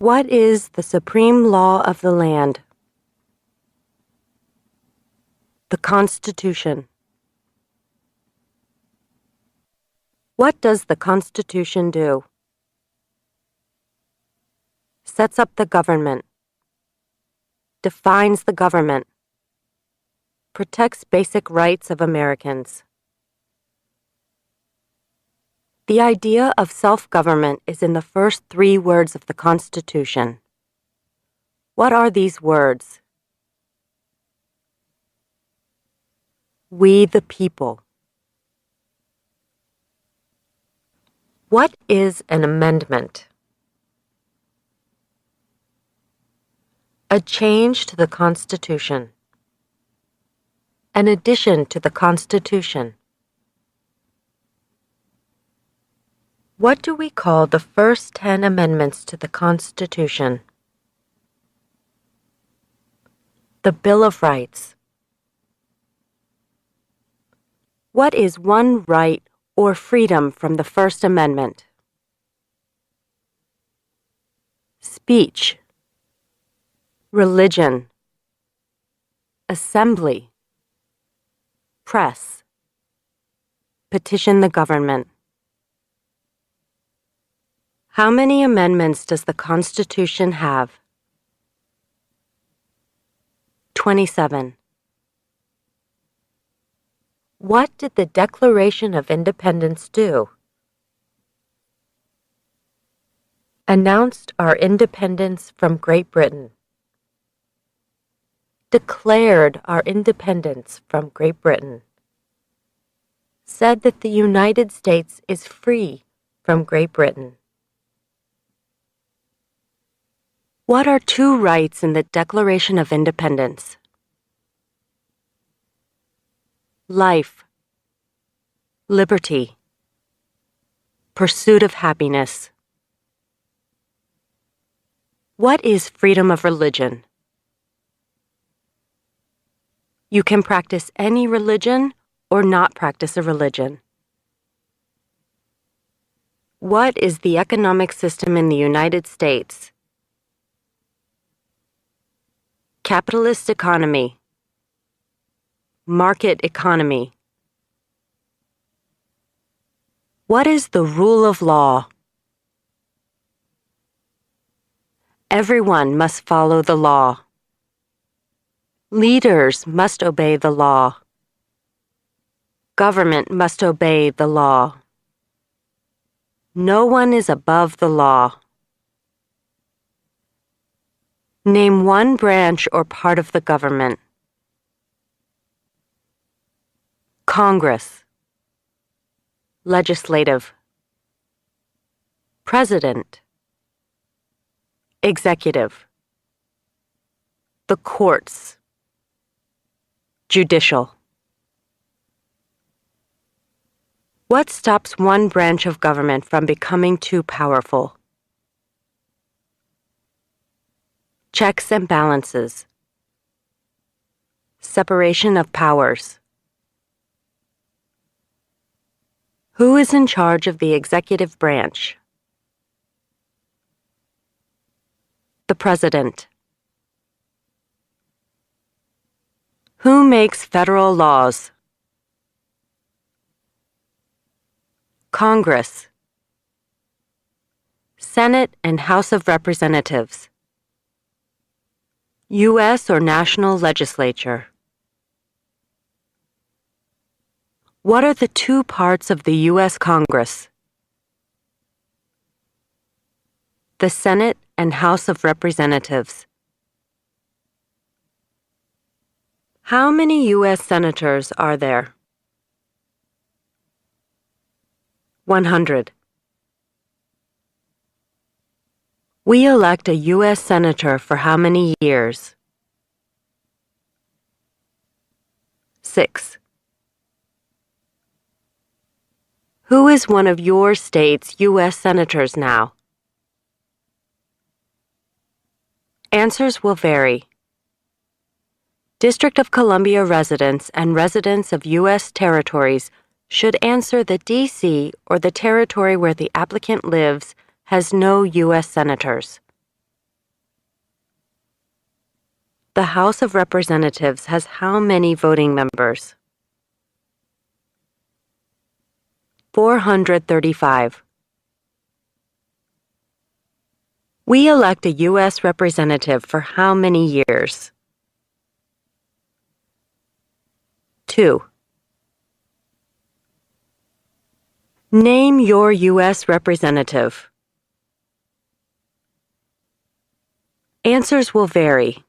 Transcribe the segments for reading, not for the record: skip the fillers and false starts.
What is the supreme law of the land? The Constitution. What does the Constitution do? Sets up the government. Defines the government. Protects basic rights of Americans. The idea of self-government is in the first 3 words of the Constitution. What are these words? We the people. What is an amendment? A change to the Constitution. An addition to the Constitution. What do we call the first 10 amendments to the Constitution? The Bill of Rights. What is one right or freedom from the First Amendment? Speech. Religion. Assembly. Press. Petition the government. How many amendments does the Constitution have? 27. What did the Declaration of Independence do? Announced our independence from Great Britain. Declared our independence from Great Britain. Said that the United States is free from Great Britain. What are 2 rights in the Declaration of Independence? Life, liberty, pursuit of happiness. What is freedom of religion? You can practice any religion or not practice a religion. What is the economic system in the United States? Capitalist economy. Market economy. What is the rule of law? Everyone must follow the law. Leaders must obey the law. Government must obey the law. No one is above the law. Name one branch or part of the government. Congress. Legislative. President. Executive. The courts. Judicial. What stops one branch of government from becoming too powerful? Checks and balances. Separation of powers. Who is in charge of the executive branch? The President. Who makes federal laws? Congress. Senate and House of Representatives. U.S. or national legislature. What are the 2 parts of the U.S. Congress? The Senate and House of Representatives. How many U.S. senators are there? 100. We elect a U.S. senator for how many years? 6. Who is one of your state's U.S. senators now? Answers will vary. District of Columbia residents and residents of U.S. territories should answer that D.C. or the territory where the applicant lives has no U.S. senators. The House of Representatives has how many voting members? 435. We elect a U.S. representative for how many years? 2. Name your U.S. representative. Answers will vary.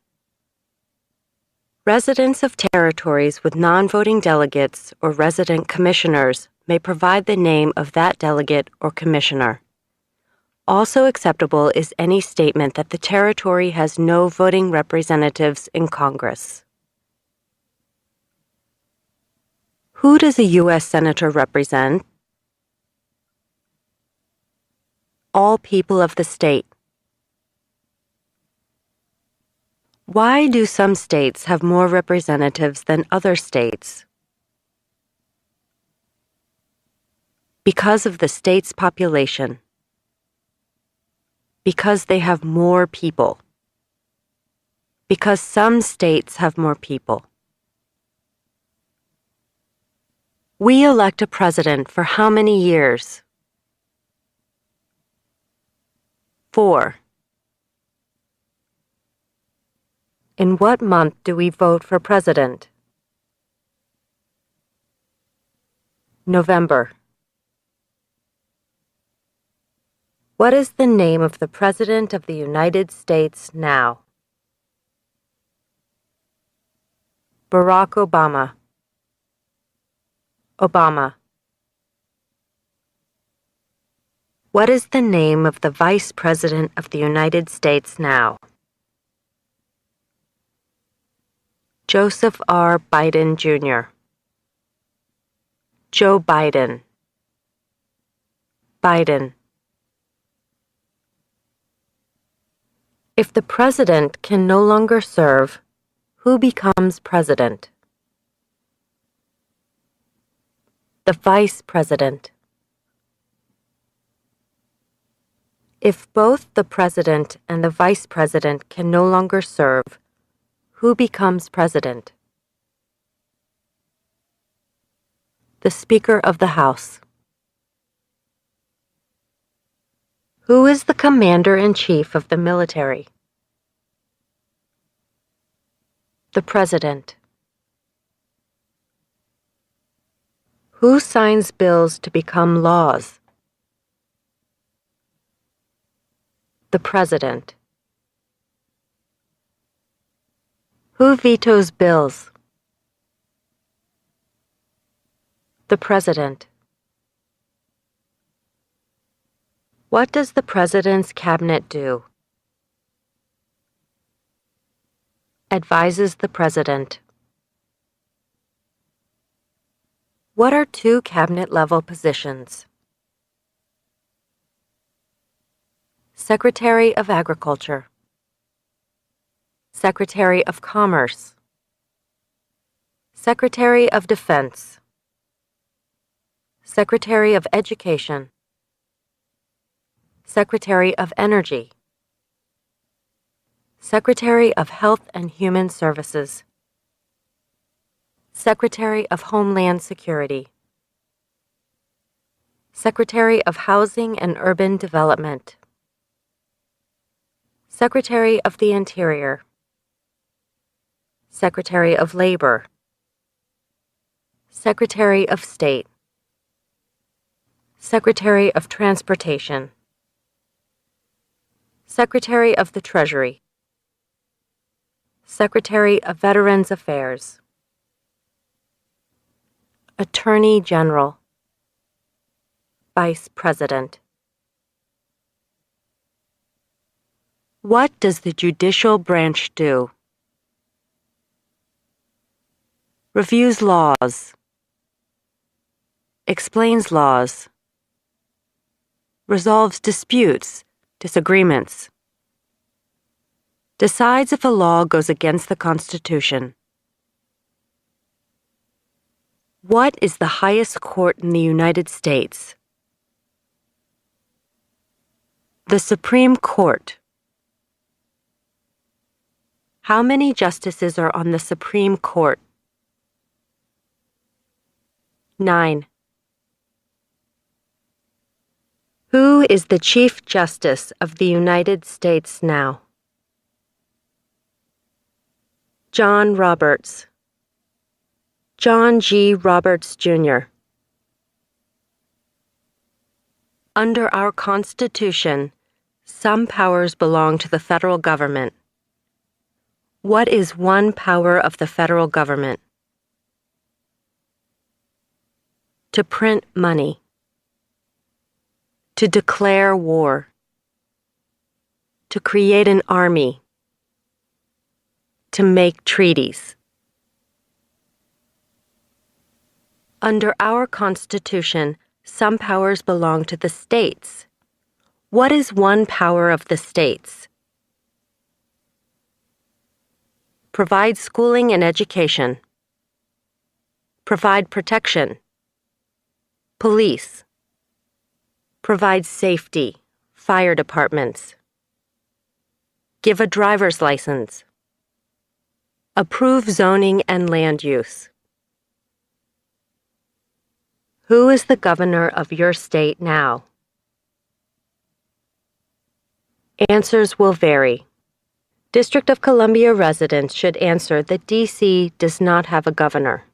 Residents of territories with non-voting delegates or resident commissioners may provide the name of that delegate or commissioner. Also acceptable is any statement that the territory has no voting representatives in Congress. Who does a U.S. Senator represent? All people of the state. Why do some states have more representatives than other states? Because of the state's population. Because they have more people. Because some states have more people. We elect a president for how many years? 4. In what month do we vote for president? November. What is the name of the President of the United States now? Barack Obama. Obama. What is the name of the Vice President of the United States now? Joseph R. Biden, Jr. Joe Biden. Biden. If the president can no longer serve, who becomes president? The vice president. If both the president and the vice president can no longer serve, who becomes president? The Speaker of the House. Who is the commander-in-chief of the military? The President. Who signs bills to become laws? The President. Who vetoes bills? The President. What does the President's cabinet do? Advises the President. What are two cabinet-level positions? Secretary of Agriculture. Secretary of Commerce. Secretary of Defense. Secretary of Education. Secretary of Energy. Secretary of Health and Human Services. Secretary of Homeland Security. Secretary of Housing and Urban Development. Secretary of the Interior. Secretary of Labor. Secretary of State. Secretary of Transportation. Secretary of the Treasury. Secretary of Veterans Affairs. Attorney General. Vice President. What does the judicial branch do? Reviews laws. Explains laws. Resolves disputes, disagreements. Decides if a law goes against the Constitution. What is the highest court in the United States? The Supreme Court. How many justices are on the Supreme Court? 9. Who is the Chief Justice of the United States now? John Roberts. John G. Roberts, Jr. Under our Constitution, some powers belong to the federal government. What is one power of the federal government? To print money. To declare war. To create an army. To make treaties. Under our Constitution, some powers belong to the states. What is one power of the states? Provide schooling and education. Provide protection. Police. Provide safety, fire departments. Give a driver's license. Approve zoning and land use. Who is the governor of your state now? Answers will vary. District of Columbia residents should answer that D.C. does not have a governor.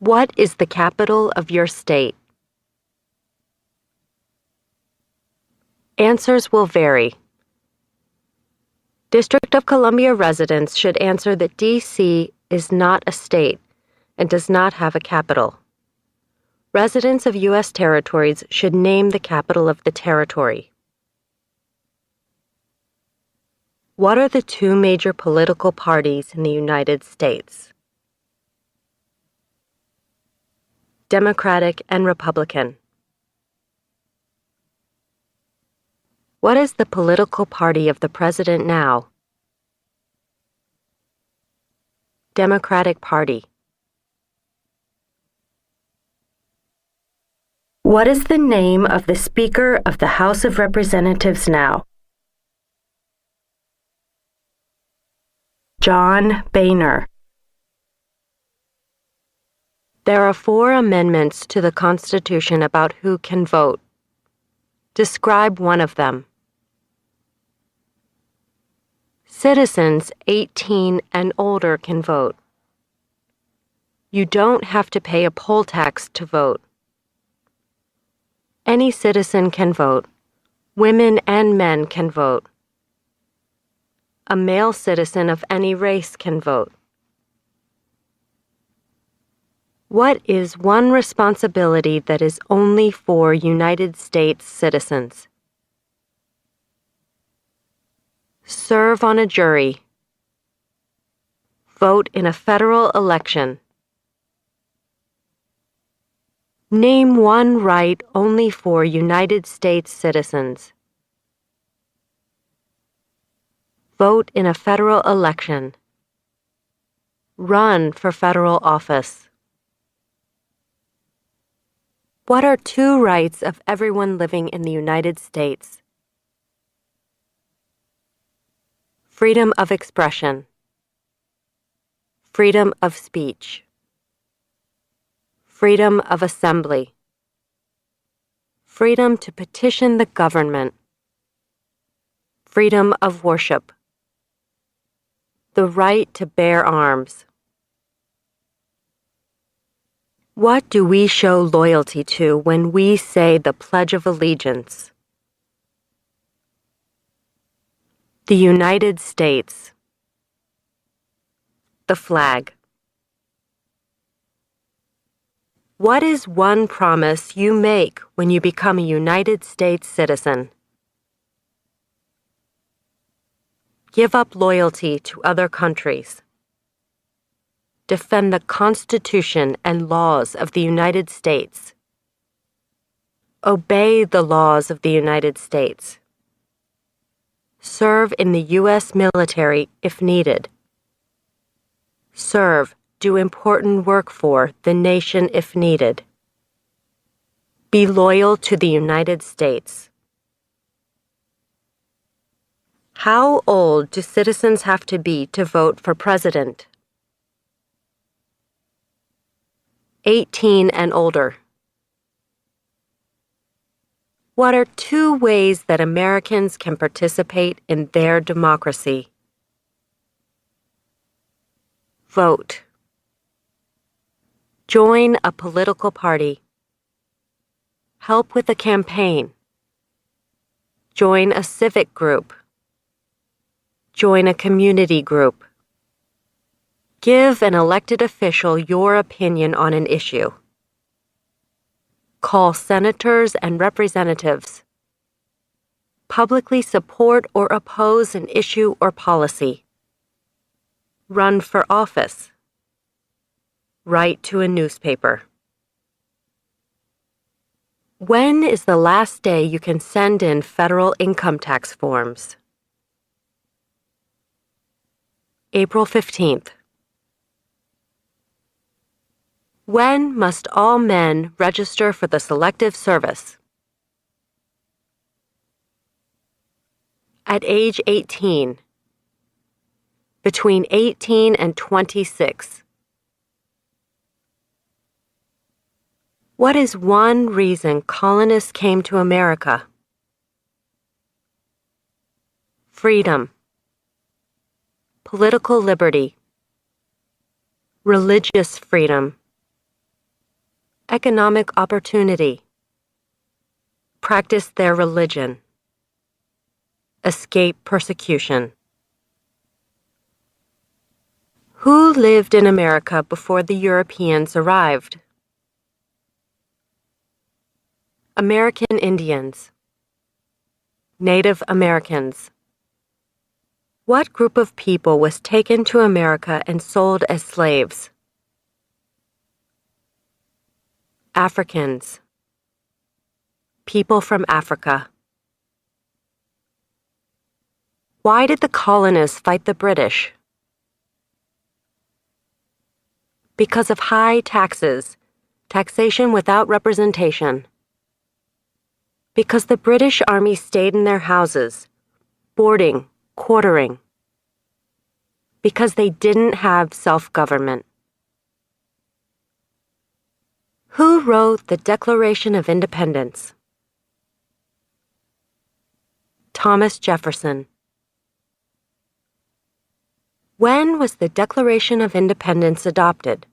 What is the capital of your state? Answers will vary. District of Columbia residents should answer that D.C. is not a state and does not have a capital. Residents of U.S. territories should name the capital of the territory. What are the two major political parties in the United States? Democratic and Republican. What is the political party of the president now? Democratic Party. What is the name of the Speaker of the House of Representatives now? John Boehner. There are 4 amendments to the Constitution about who can vote. Describe one of them. Citizens 18 and older can vote. You don't have to pay a poll tax to vote. Any citizen can vote. Women and men can vote. A male citizen of any race can vote. What is one responsibility that is only for United States citizens? Serve on a jury. Vote in a federal election. Name one right only for United States citizens. Vote in a federal election. Run for federal office. What are 2 rights of everyone living in the United States? Freedom of expression. Freedom of speech. Freedom of assembly. Freedom to petition the government. Freedom of worship. The right to bear arms. What do we show loyalty to when we say the Pledge of Allegiance? The United States. The flag. What is one promise you make when you become a United States citizen? Give up loyalty to other countries. Defend the Constitution and laws of the United States. Obey the laws of the United States. Serve in the U.S. military if needed. Serve, do important work for the nation if needed. Be loyal to the United States. How old do citizens have to be to vote for president? 18 and older. What are two ways that Americans can participate in their democracy? Vote. Join a political party. Help with a campaign. Join a civic group. Join a community group. Give an elected official your opinion on an issue. Call senators and representatives. Publicly support or oppose an issue or policy. Run for office. Write to a newspaper. When is the last day you can send in federal income tax forms? April 15th. When must all men register for the Selective Service? At age 18. Between 18 and 26. What is one reason colonists came to America? Freedom. Political liberty. Religious freedom. Economic opportunity. Practice their religion. Escape persecution. Who lived in America before the Europeans arrived? American Indians. Native Americans. What group of people was taken to America and sold as slaves? Africans. People from Africa. Why did the colonists fight the British? Because of high taxes, taxation without representation. Because the British Army stayed in their houses, boarding, quartering. Because they didn't have self-government. Who wrote the Declaration of Independence? Thomas Jefferson. When was the Declaration of Independence adopted?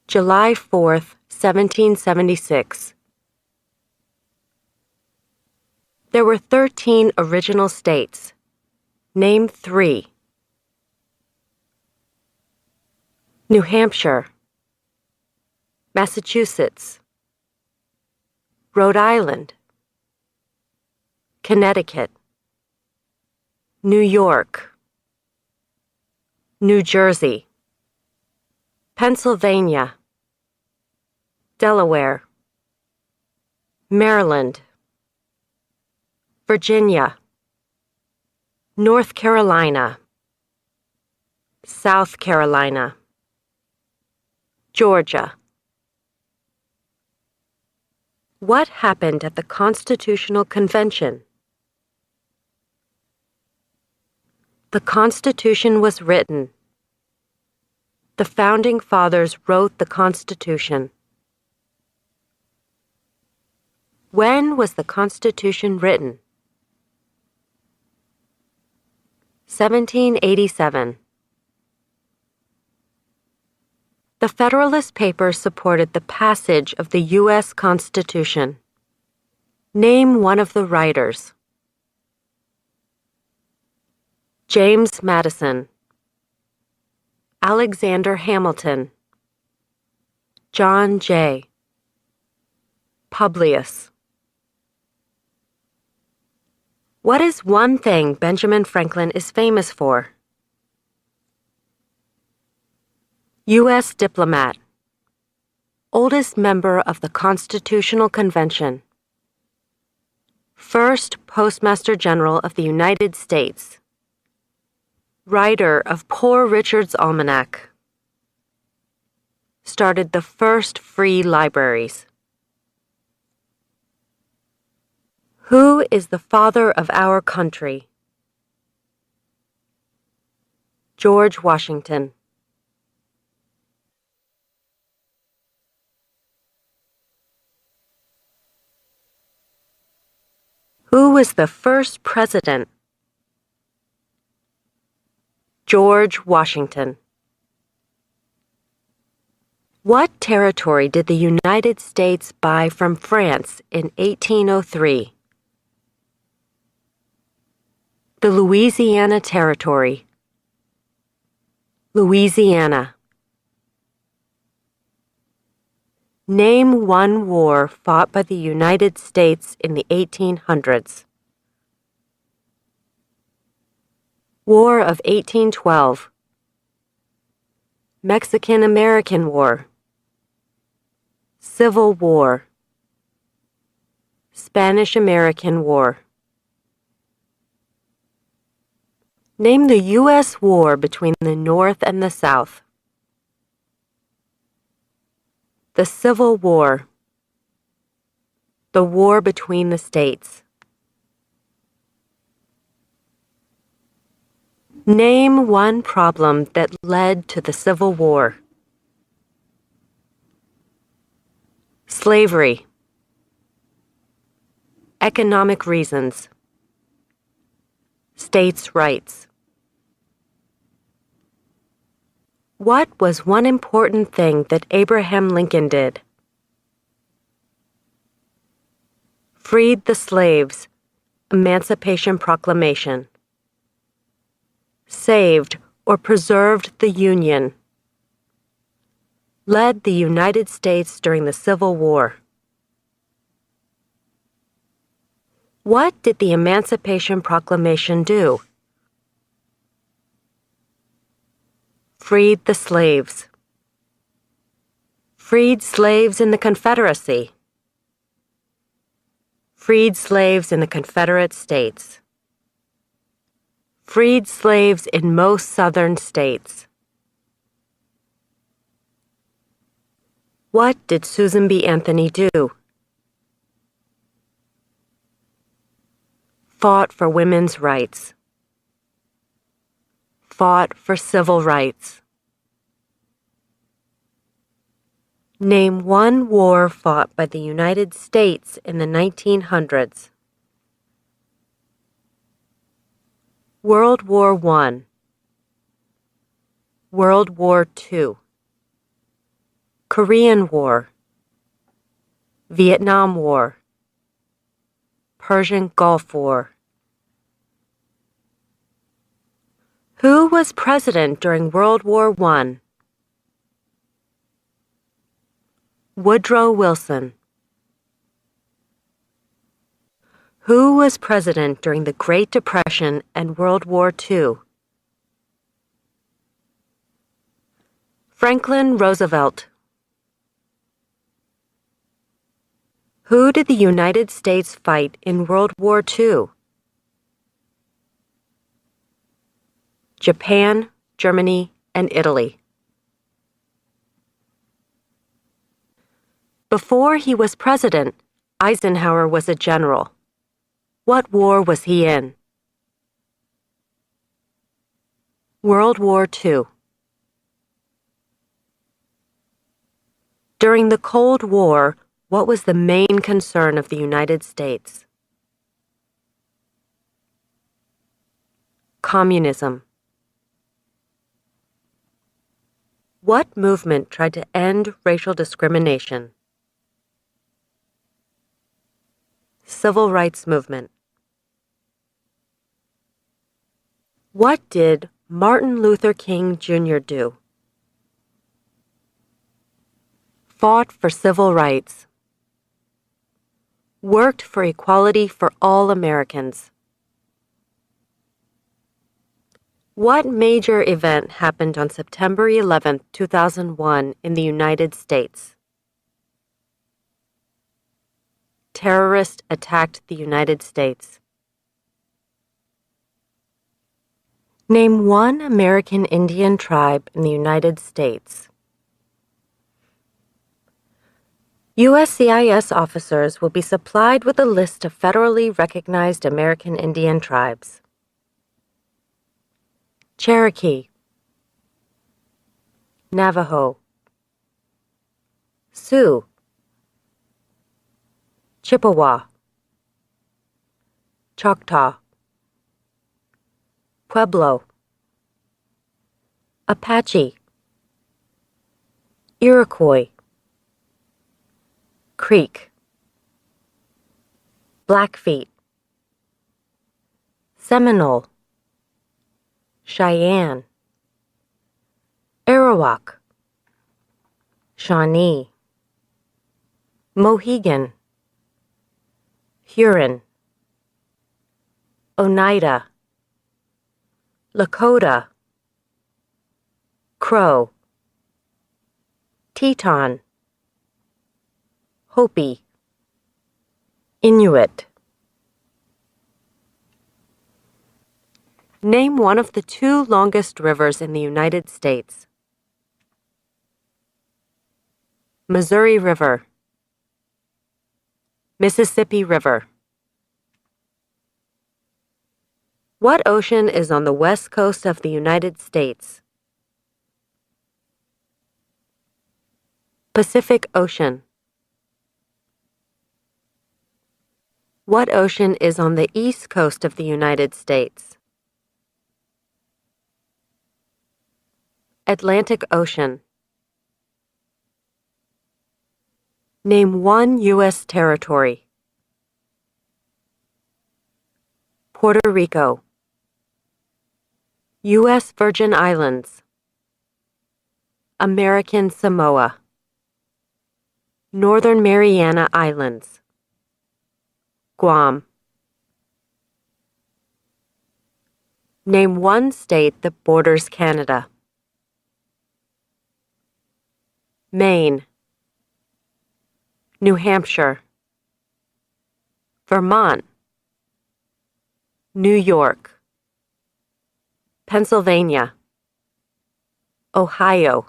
July 4th, 1776. There were 13 original states. Name 3. New Hampshire. Massachusetts. Rhode Island. Connecticut. New York. New Jersey. Pennsylvania. Delaware. Maryland. Virginia. North Carolina. South Carolina. Georgia. What happened at the Constitutional Convention? The Constitution was written. The Founding Fathers wrote the Constitution. When was the Constitution written? 1787. The Federalist Papers supported the passage of the U.S. Constitution. Name one of the writers. James Madison. Alexander Hamilton. John Jay. Publius. What is one thing Benjamin Franklin is famous for? U.S. diplomat. Oldest member of the Constitutional Convention. First Postmaster General of the United States. Writer of Poor Richard's Almanac. Started the first free libraries. Who is the father of our country? George Washington. Who was the first president? George Washington. What territory did the United States buy from France in 1803? The Louisiana Territory. Louisiana. Name one war fought by the United States in the 1800s. War of 1812. Mexican-American War. Civil War. Spanish-American War. Name the U.S. war between the North and the South. The Civil War. The war between the states. Name one problem that led to the Civil War. Slavery. Economic reasons. States' rights. What was one important thing that Abraham Lincoln did? Freed the slaves. Emancipation Proclamation. Saved or preserved the Union. Led the United States during the Civil War. What did the Emancipation Proclamation do? Freed the slaves. Freed slaves in the Confederacy. Freed slaves in the Confederate States. Freed slaves in most southern states. What did Susan B. Anthony do? Fought for women's rights. Fought for civil rights. Name one war fought by the United States in the 1900s. World War I. World War II. Korean War. Vietnam War. Persian Gulf War. Who was president during World War I? Woodrow Wilson. Who was president during the Great Depression and World War II? Franklin Roosevelt. Who did the United States fight in World War II? Japan, Germany, and Italy. Before he was president, Eisenhower was a general. What war was he in? World War II. During the Cold War, what was the main concern of the United States? Communism. What movement tried to end racial discrimination? Civil Rights Movement. What did Martin Luther King Jr. do? Fought for civil rights. Worked for equality for all Americans. What major event happened on September 11, 2001 in the United States? Terrorists attacked the United States. Name one American Indian tribe in the United States. USCIS officers will be supplied with a list of federally recognized American Indian tribes. Cherokee, Navajo, Sioux, Chippewa, Choctaw, Pueblo, Apache, Iroquois, Creek, Blackfeet, Seminole, Cheyenne, Arawak, Shawnee, Mohegan, Huron, Oneida, Lakota, Crow, Teton, Hopi, Inuit. Name one of the two longest rivers in the United States. Missouri River, Mississippi River. What ocean is on the west coast of the United States? Pacific Ocean. What ocean is on the east coast of the United States? Atlantic Ocean. Name one U.S. territory. Puerto Rico, U.S. Virgin Islands, American Samoa, Northern Mariana Islands, Guam. Name one state that borders Canada. Maine, New Hampshire, Vermont, New York, Pennsylvania, Ohio,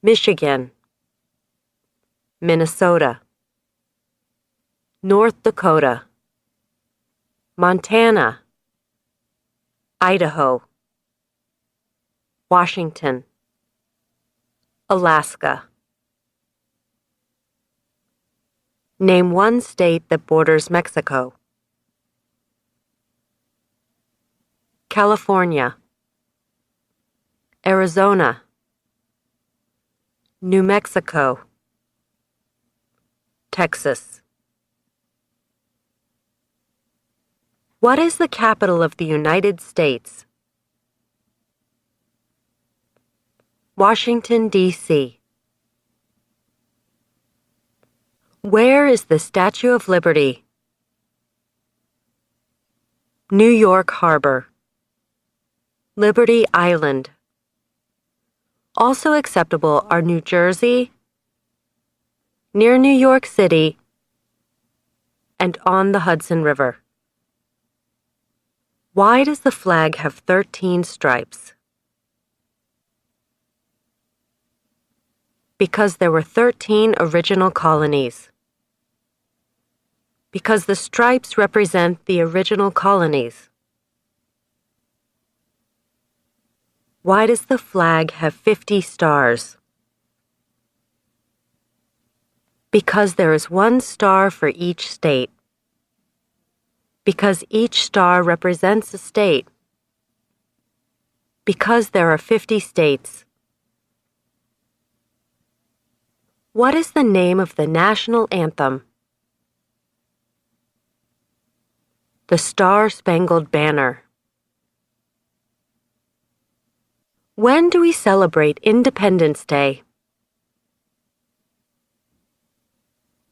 Michigan, Minnesota, North Dakota, Montana, Idaho, Washington, Alaska. Name one state that borders Mexico. California, Arizona, New Mexico, Texas. What is the capital of the United States? Washington, D.C. Where is the Statue of Liberty? New York Harbor, Liberty Island. Also acceptable are New Jersey, near New York City, and on the Hudson River. Why does the flag have 13 stripes? Because there were 13 original colonies. Because the stripes represent the original colonies. Why does the flag have 50 stars? Because there is one star for each state. Because each star represents a state. Because there are 50 states. What is the name of the national anthem? The Star-Spangled Banner. When do we celebrate Independence Day?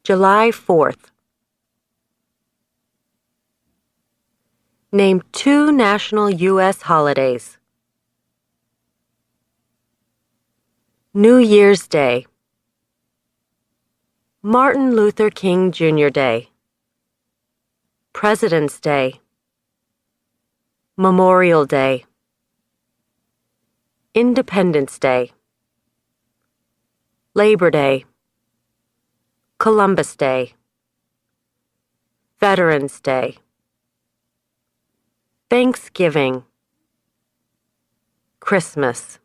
July 4th. Name two national U.S. holidays. New Year's Day, Martin Luther King Jr. Day, President's Day, Memorial Day, Independence Day, Labor Day, Columbus Day, Veterans Day, Thanksgiving, Christmas.